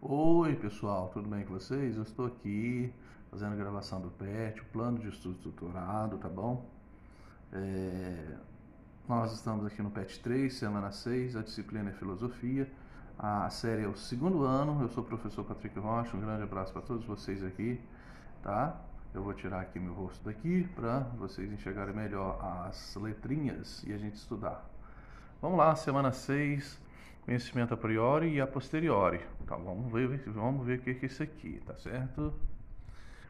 Oi pessoal, tudo bem com vocês? Eu estou aqui fazendo a gravação do PET, o plano de estudo estruturado, tá bom? Nós estamos aqui no PET 3, semana 6, a disciplina é filosofia, a série é o segundo ano, eu sou o professor Patrick Rocha, um grande abraço para todos vocês aqui, tá? Eu vou tirar aqui meu rosto daqui para vocês enxergarem melhor as letrinhas e a gente estudar. Vamos lá, semana 6, conhecimento a priori e a posteriori. Tá, vamos ver o que é isso aqui, tá certo?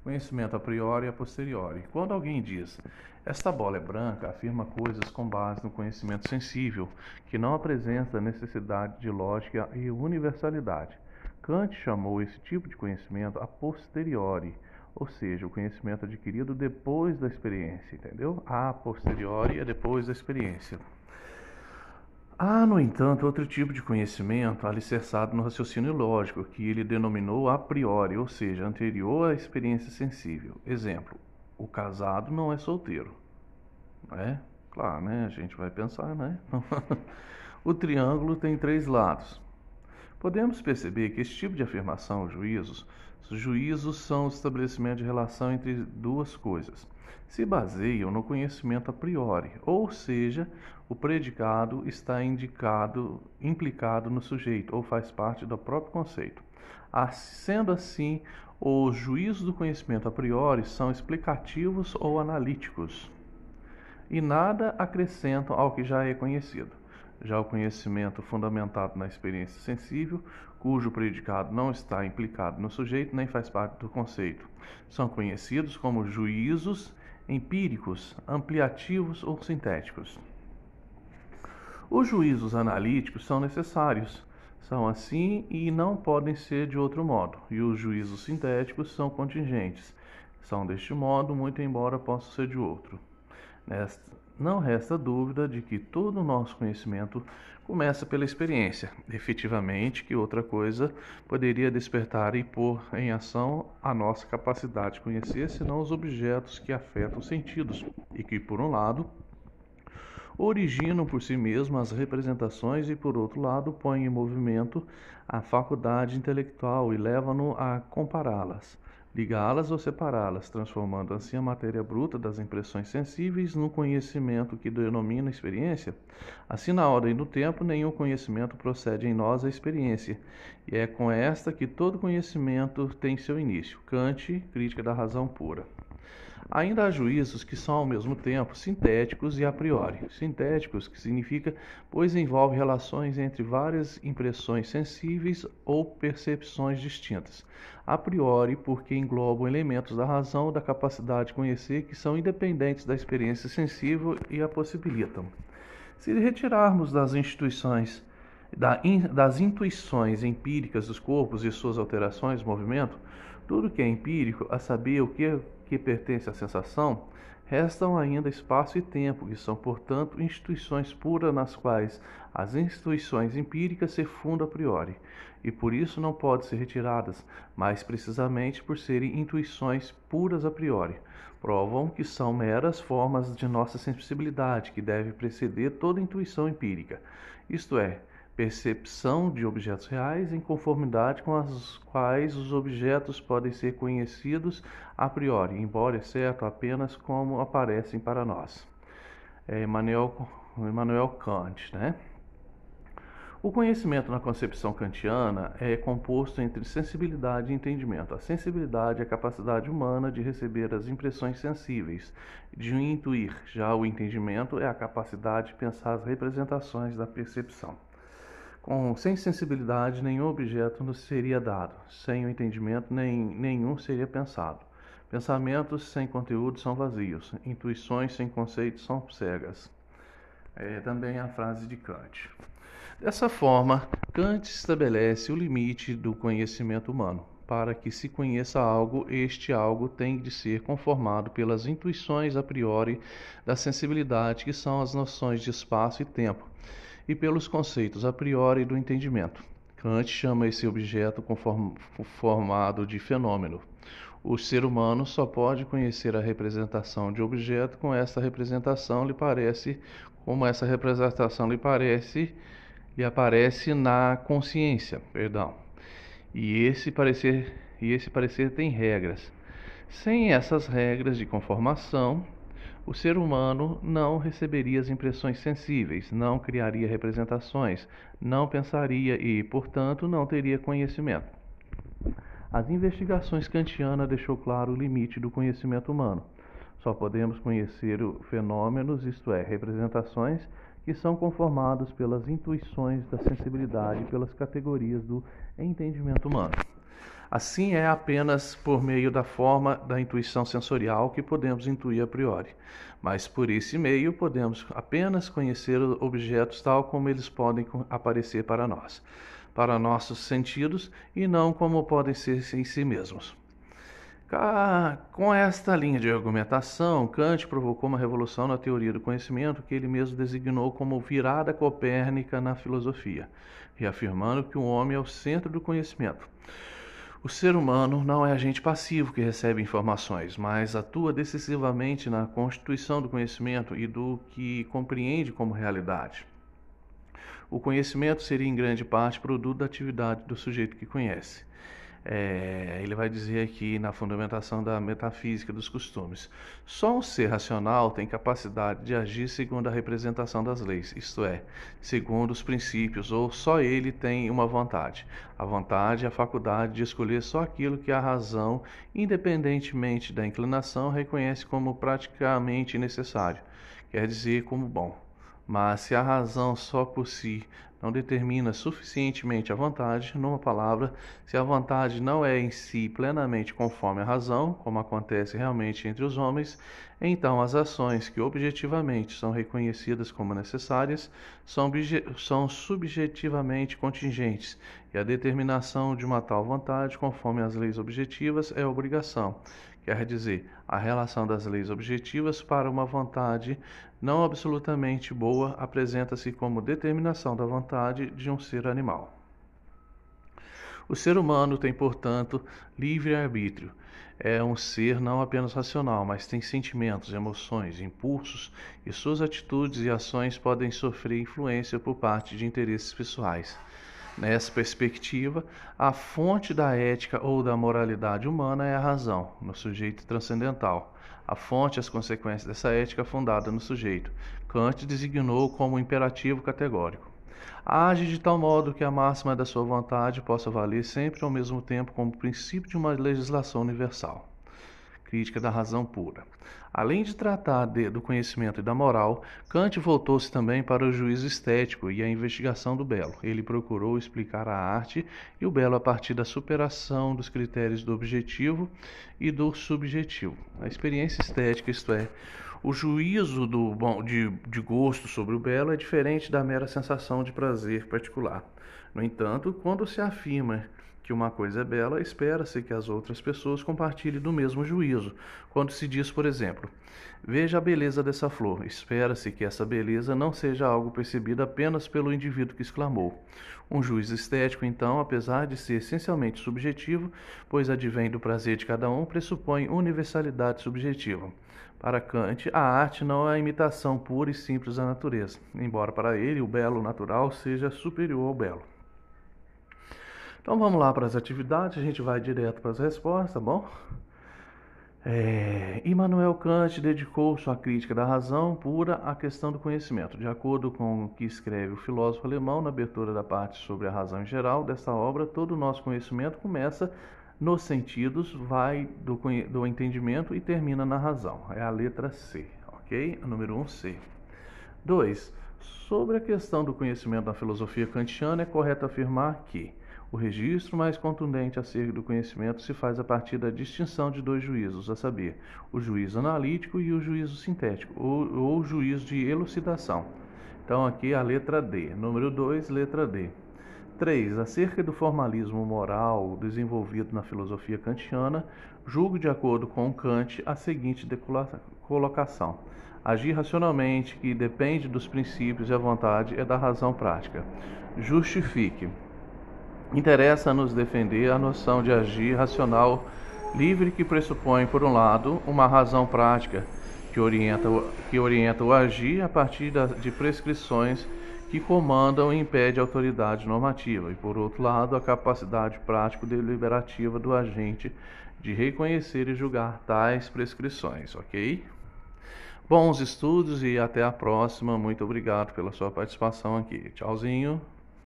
Conhecimento a priori e a posteriori. Quando alguém diz, esta bola é branca, afirma coisas com base no conhecimento sensível, que não apresenta necessidade de lógica e universalidade. Kant chamou esse tipo de conhecimento a posteriori, ou seja, o conhecimento adquirido depois da experiência, entendeu? A posteriori é depois da experiência. Há, no entanto, outro tipo de conhecimento alicerçado no raciocínio lógico, que ele denominou a priori, ou seja, anterior à experiência sensível. Exemplo, o casado não é solteiro. É? Claro, né? A gente vai pensar, né? O triângulo tem 3 lados. Podemos perceber que esse tipo de afirmação, juízos são o estabelecimento de relação entre duas coisas. Se baseiam no conhecimento a priori, ou seja, o predicado está implicado no sujeito, ou faz parte do próprio conceito. Sendo assim, os juízos do conhecimento a priori são explicativos ou analíticos, e nada acrescentam ao que já é conhecido. Já o conhecimento fundamentado na experiência sensível, cujo predicado não está implicado no sujeito nem faz parte do conceito, são conhecidos como juízos empíricos, ampliativos ou sintéticos. Os juízos analíticos são necessários, são assim e não podem ser de outro modo, e os juízos sintéticos são contingentes, são deste modo, muito embora possam ser de outro. Não resta dúvida de que todo o nosso conhecimento começa pela experiência. Efetivamente, que outra coisa poderia despertar e pôr em ação a nossa capacidade de conhecer, senão os objetos que afetam os sentidos, e que, por um lado, originam por si mesmas as representações e, por outro lado, põem em movimento a faculdade intelectual e levam-no a compará-las, ligá-las ou separá-las, transformando assim a matéria bruta das impressões sensíveis no conhecimento que denomina experiência. Assim, na ordem do tempo, nenhum conhecimento procede em nós a experiência, e é com esta que todo conhecimento tem seu início. Kant, Crítica da Razão Pura. Ainda há juízos que são ao mesmo tempo sintéticos e a priori. Sintéticos, que significa, pois envolve relações entre várias impressões sensíveis ou percepções distintas. A priori, porque englobam elementos da razão ou da capacidade de conhecer que são independentes da experiência sensível e a possibilitam. Se retirarmos das intuições empíricas dos corpos e suas alterações de movimento, tudo que é empírico, a saber o que pertence à sensação, restam ainda espaço e tempo, que são, portanto, instituições puras nas quais as instituições empíricas se fundam a priori, e por isso não podem ser retiradas, mais precisamente por serem intuições puras a priori. Provam que são meras formas de nossa sensibilidade, que deve preceder toda intuição empírica, isto é, percepção de objetos reais em conformidade com as quais os objetos podem ser conhecidos a priori, embora é certo apenas como aparecem para nós. Immanuel Kant, né? O conhecimento na concepção kantiana é composto entre sensibilidade e entendimento. A sensibilidade é a capacidade humana de receber as impressões sensíveis, de intuir. Já o entendimento é a capacidade de pensar as representações da percepção. Sem sensibilidade, nenhum objeto nos seria dado. Sem o entendimento, nenhum seria pensado. Pensamentos sem conteúdo são vazios. Intuições sem conceitos são cegas. Também a frase de Kant. Dessa forma, Kant estabelece o limite do conhecimento humano. Para que se conheça algo, este algo tem de ser conformado pelas intuições a priori da sensibilidade, que são as noções de espaço e tempo, e pelos conceitos a priori do entendimento. Kant chama esse objeto formado de fenômeno. O ser humano só pode conhecer a representação de objeto como essa representação lhe aparece na consciência, E esse parecer tem regras. Sem essas regras de conformação, o ser humano não receberia as impressões sensíveis, não criaria representações, não pensaria e, portanto, não teria conhecimento. As investigações kantianas deixou claro o limite do conhecimento humano. Só podemos conhecer fenômenos, isto é, representações, que são conformados pelas intuições da sensibilidade, pelas categorias do entendimento humano. Assim, é apenas por meio da forma da intuição sensorial que podemos intuir a priori, mas por esse meio podemos apenas conhecer objetos tal como eles podem aparecer para nós, para nossos sentidos, e não como podem ser em si mesmos. Com esta linha de argumentação, Kant provocou uma revolução na teoria do conhecimento que ele mesmo designou como virada copérnica na filosofia, reafirmando que o homem é o centro do conhecimento. O ser humano não é agente passivo que recebe informações, mas atua decisivamente na constituição do conhecimento e do que compreende como realidade. O conhecimento seria em grande parte produto da atividade do sujeito que conhece. Ele vai dizer aqui na fundamentação da metafísica dos costumes: só um ser racional tem capacidade de agir segundo a representação das leis, isto é, segundo os princípios, ou só ele tem uma vontade. A vontade é a faculdade de escolher só aquilo que a razão, independentemente da inclinação, reconhece como praticamente necessário, quer dizer, como bom. Mas se a razão só por si não determina suficientemente a vontade, numa palavra, se a vontade não é em si plenamente conforme a razão, como acontece realmente entre os homens, então as ações que objetivamente são reconhecidas como necessárias são subjetivamente contingentes, e a determinação de uma tal vontade, conforme as leis objetivas, é obrigação. Quer dizer, a relação das leis objetivas para uma vontade não absolutamente boa apresenta-se como determinação da vontade de um ser animal. O ser humano tem, portanto, livre-arbítrio. É um ser não apenas racional, mas tem sentimentos, emoções, impulsos, e suas atitudes e ações podem sofrer influência por parte de interesses pessoais. Nessa perspectiva, a fonte da ética ou da moralidade humana é a razão, no sujeito transcendental. A fonte e as consequências dessa ética fundada no sujeito, Kant designou como imperativo categórico. Age de tal modo que a máxima da sua vontade possa valer sempre ao mesmo tempo como princípio de uma legislação universal. Crítica da razão pura. Além de tratar do conhecimento e da moral, Kant voltou-se também para o juízo estético e a investigação do belo. Ele procurou explicar a arte e o belo a partir da superação dos critérios do objetivo e do subjetivo. A experiência estética, isto é, o juízo de gosto sobre o belo, é diferente da mera sensação de prazer particular. No entanto, quando se afirma que uma coisa é bela, espera-se que as outras pessoas compartilhem do mesmo juízo. Quando se diz, por exemplo, veja a beleza dessa flor, espera-se que essa beleza não seja algo percebido apenas pelo indivíduo que exclamou. Um juízo estético, então, apesar de ser essencialmente subjetivo, pois advém do prazer de cada um, pressupõe universalidade subjetiva. Para Kant, a arte não é a imitação pura e simples da natureza, embora para ele o belo natural seja superior ao belo. Então vamos lá para as atividades, a gente vai direto para as respostas, tá bom? Immanuel Kant dedicou sua crítica da razão pura à questão do conhecimento. De acordo com o que escreve o filósofo alemão na abertura da parte sobre a razão em geral desta obra, todo o nosso conhecimento começa nos sentidos, vai do entendimento e termina na razão. É a letra C, ok? Número 1C. 2. Sobre a questão do conhecimento na filosofia kantiana, é correto afirmar que o registro mais contundente acerca do conhecimento se faz a partir da distinção de dois juízos, a saber, o juízo analítico e o juízo sintético, ou o juízo de elucidação. Então aqui a letra D. Número 2, letra D. 3. Acerca do formalismo moral desenvolvido na filosofia kantiana, julgo de acordo com Kant a seguinte colocação: agir racionalmente, que depende dos princípios e a vontade, é da razão prática. Justifique. Interessa-nos defender a noção de agir racional livre, que pressupõe, por um lado, uma razão prática que orienta o agir a partir de prescrições que comandam e impede a autoridade normativa, e por outro lado, a capacidade prático-deliberativa do agente de reconhecer e julgar tais prescrições, ok? Bons estudos e até a próxima. Muito obrigado pela sua participação aqui. Tchauzinho.